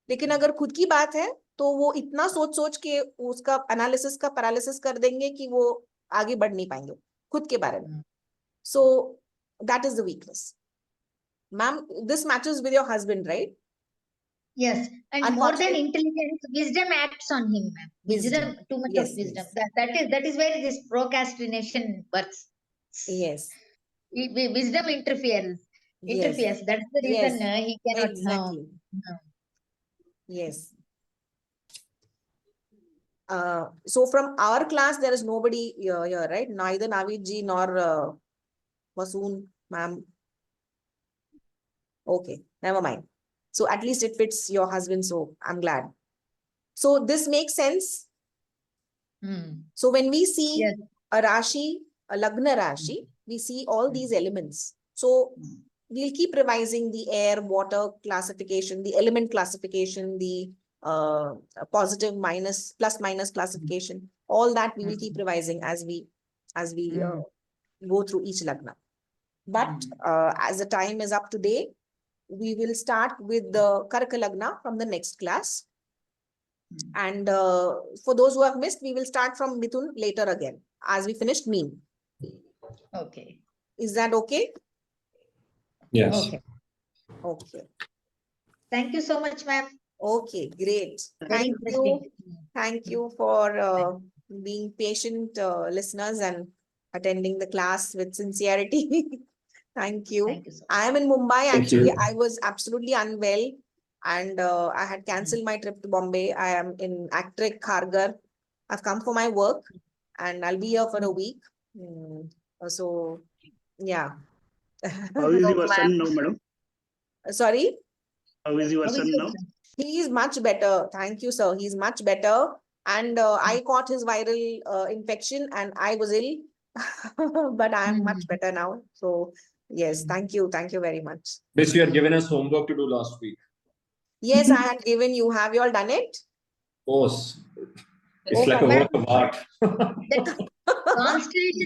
लेकिन अगर खुद की बात है, तो वो इतना सोच के उसका एनालिसिस का पैरालिसिस कर देंगे कि वो आगे बढ़ नहीं पाएंगे खुद के बारे में. So that is the weakness. Ma'am, this matches with your husband, right? Yes, and more than intelligence, wisdom acts on him, ma'am. Wisdom, too much of wisdom. Yes. That is where this procrastination works. Yes. Wisdom interferes. Yes. That's the reason he cannot. Exactly. No. Yes. So from our class, there is nobody here, right? Neither Naveed ji nor Masoon, ma'am. Okay, never mind. So at least it fits your husband, so I'm glad. So this makes sense. So when we see a Rashi, a Lagna Rashi, we see all these elements. So we'll keep revising the air, water classification, the element classification, the positive, minus, plus, minus classification. All that we will keep revising as we go through each Lagna. But as the time is up today, we will start with the Karka Lagna from the next class. And for those who have missed, we will start from Mithun later again, as we finished Meen. Okay. Is that okay? Yes. Okay. Okay. Thank you so much, ma'am. Okay, great. Very Thank you. Thank you for being patient listeners and attending the class with sincerity. Thank you. Thank you so much. I am in Mumbai. Thank Actually, you. I was absolutely unwell and I had cancelled my trip to Bombay. I am in Actrek, Khargar. I've come for my work and I'll be here for a week. So, yeah. How is your son now, madam? Sorry? How is your son now? He is much better. Thank you, sir. He's much better. And I caught his viral infection and I was ill. But I am much better now. So, yes, thank you. Thank you very much. This you had given us homework to do last week. Yes, I had given you. Have you all done it? Of course. It's like a work of art. Constantly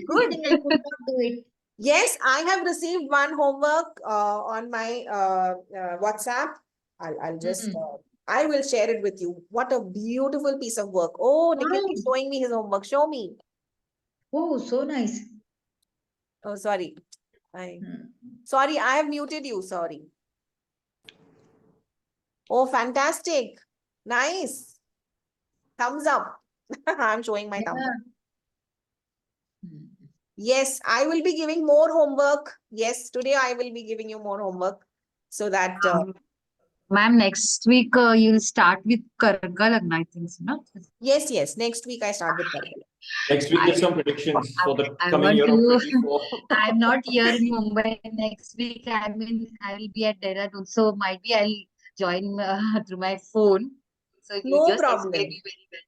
thinking I could not do it. Yes, I have received one homework on my WhatsApp. I'll just, I will share it with you. What a beautiful piece of work. Oh, Nikhil is showing me his homework. Show me. Oh, so nice. Oh, sorry. Fine. Sorry, I have muted you. Sorry. Oh, fantastic. Nice. Thumbs up. I'm showing my thumbs up. Yes, I will be giving more homework. Yes, today I will be giving you more homework so that Ma'am, next week you'll start with Karga Lagna, I think, no? yes, next week I start with Karga. Next week, I- get some predictions for the I coming want year of to- 24. I'm not here in Mumbai next week. I will be at Dehradun, so might be I'll join through my phone. So you No just problem. explain me very well.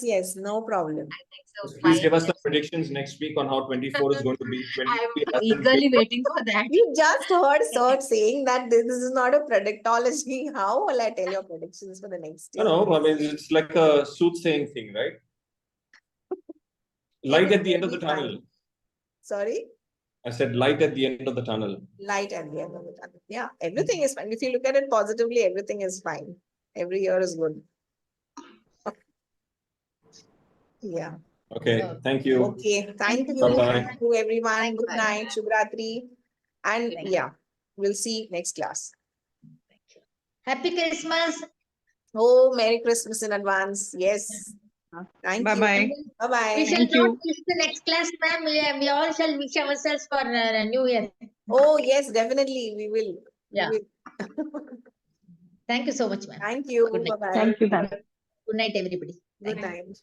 Yes, no problem. I think so. Please give us some predictions next week on how 24 is going to be. 23 I'm hasn't eagerly been- waiting for that. You just heard Sir saying that this is not a predictology. How will I tell your predictions for the next year? No, I mean, it's like a soothsaying thing, right? Light at the end of the Everything will be tunnel. fine. Sorry? I said light at the end of the tunnel. Light at the end of the tunnel. Yeah, everything is fine. If you look at it positively, everything is fine. Every year is good. Yeah. Okay, thank you. Okay. Thank you. Bye-bye. Thank you, everyone. Thank Good you. night. Shubhratri. And Thank you. yeah, we'll see next class. Happy Christmas. Oh, Merry Christmas in advance. Yes. Thank you. Bye-bye. Bye-bye. We shall Thank not you. miss the next class, ma'am. We all shall wish ourselves for New Year. Oh, yes, definitely. We will. Yeah. We will. Thank you so much, ma'am. Thank you. Good night. Bye-bye. Thank you, ma'am. Good night, everybody. Good Thank you. night.